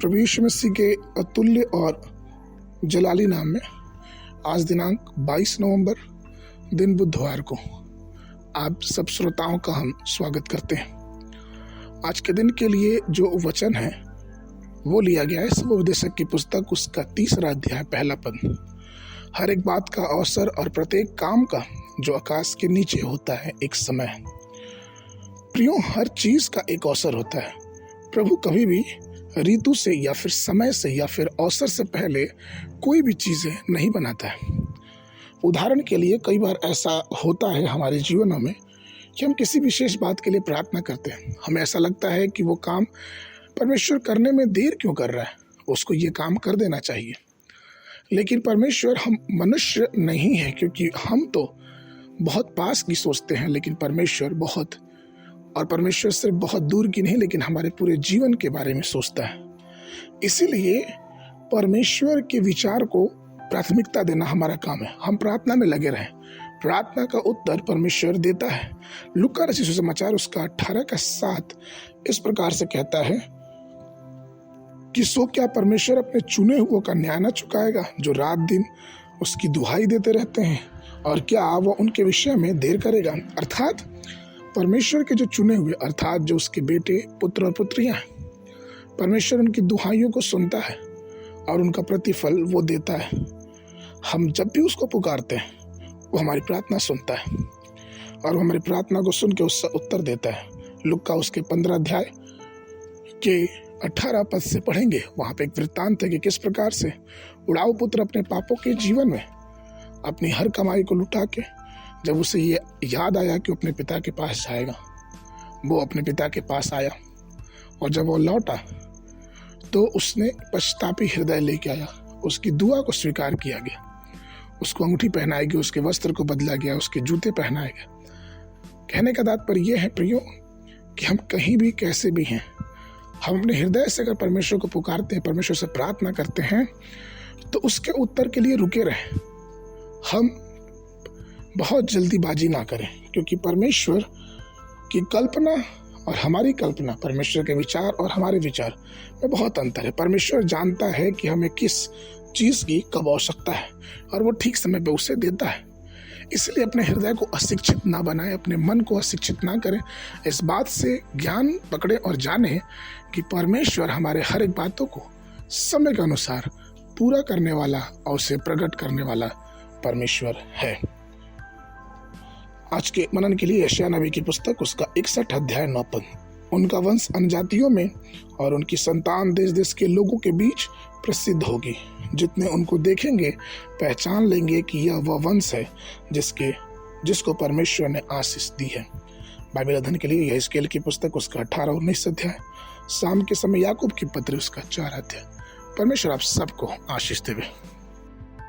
प्रभु यीशु मसीह के अतुल्य और जलाली नाम में आज दिनांक 22 नवंबर दिन बुधवार को आप सब श्रोताओं का हम स्वागत करते हैं। आज के दिन के लिए जो वचन है वो लिया गया है उपदेशक की पुस्तक उसका 3रा अध्याय पहला पद। हर एक बात का अवसर और प्रत्येक काम का जो आकाश के नीचे होता है एक समय। प्रियो, हर चीज का एक अवसर होता है। प्रभु कभी भी ऋतु से या फिर समय से या फिर अवसर से पहले कोई भी चीजें नहीं बनाता है। उदाहरण के लिए कई बार ऐसा होता है हमारे जीवनों में कि हम किसी विशेष बात के लिए प्रार्थना करते हैं। हमें ऐसा लगता है कि वो काम परमेश्वर करने में देर क्यों कर रहा है, उसको ये काम कर देना चाहिए। लेकिन परमेश्वर हम मनुष्य नहीं है, क्योंकि हम तो बहुत पास की सोचते हैं, लेकिन परमेश्वर सिर्फ बहुत दूर की नहीं लेकिन हमारे पूरे जीवन के बारे में सोचता है। इसीलिए परमेश्वर के विचार को प्राथमिकता देना हमारा काम है। हम प्रार्थना में लगे रहें, प्रार्थना का उत्तर परमेश्वर देता है। लूका रचित सुसमाचार उसका 18:7 इस प्रकार से कहता है कि सो क्या परमेश्वर अपने चुने हुओं का न्याय न चुकाएगा जो रात दिन उसकी दुहाई देते रहते हैं, और क्या वो उनके विषय में देर करेगा। अर्थात परमेश्वर के जो चुने हुए, अर्थात जो उसके बेटे पुत्र और पुत्रियां हैं, परमेश्वर उनकी दुहाइयों को सुनता है और उनका प्रतिफल वो देता है। हम जब भी उसको पुकारते हैं वो हमारी प्रार्थना सुनता है और हमारी प्रार्थना को सुन के उसका उत्तर देता है। लूका उसके 15 अध्याय के 18 पद से पढ़ेंगे। वहां पे एक वृत्तांत है कि किस प्रकार से उड़ाऊ पुत्र अपने पापों के जीवन में अपनी हर कमाई को लुटा के जब उसे ये याद आया कि अपने पिता के पास जाएगा, वो अपने पिता के पास आया और जब वो लौटा तो उसने पश्चातापी हृदय लेके आया। उसकी दुआ को स्वीकार किया गया, उसको अंगूठी पहनाई गई, उसके वस्त्र को बदला गया, उसके जूते पहनाए गए। कहने का तात्पर्य यह है प्रियो कि हम कहीं भी कैसे भी हैं, हम अपने हृदय से अगर परमेश्वर को पुकारते हैं, परमेश्वर से प्रार्थना करते हैं, तो उसके उत्तर के लिए रुके रहें। हम बहुत जल्दीबाजी ना करें, क्योंकि परमेश्वर की कल्पना और हमारी कल्पना, परमेश्वर के विचार और हमारे विचार में बहुत अंतर है। परमेश्वर जानता है कि हमें किस चीज़ की कब आवश्यकता है और वो ठीक समय पे उसे देता है। इसलिए अपने हृदय को अशिक्षित ना बनाएं, अपने मन को अशिक्षित ना करें। इस बात से ज्ञान पकड़े और जाने कि परमेश्वर हमारे हर एक बातों को समय के अनुसार पूरा करने वाला और उसे प्रकट करने वाला परमेश्वर है। आज के मनन के लिए यशायाह नबी की पुस्तक उसका 61 अध्याय 9 पद। उनका वंश अन्यजातियों में और उनकी संतान देश देश के लोगों के बीच प्रसिद्ध होगी। जितने उनको देखेंगे पहचान लेंगे कि यह वह वंश है जिसको परमेश्वर ने आशीष दी है। बाइबल अध्ययन के लिए यहेजकेल की पुस्तक उसका 18 और 19 अध्याय, शाम के समय याकूब की पत्री उसका 4 अध्याय। परमेश्वर आप सबको आशीष देवे।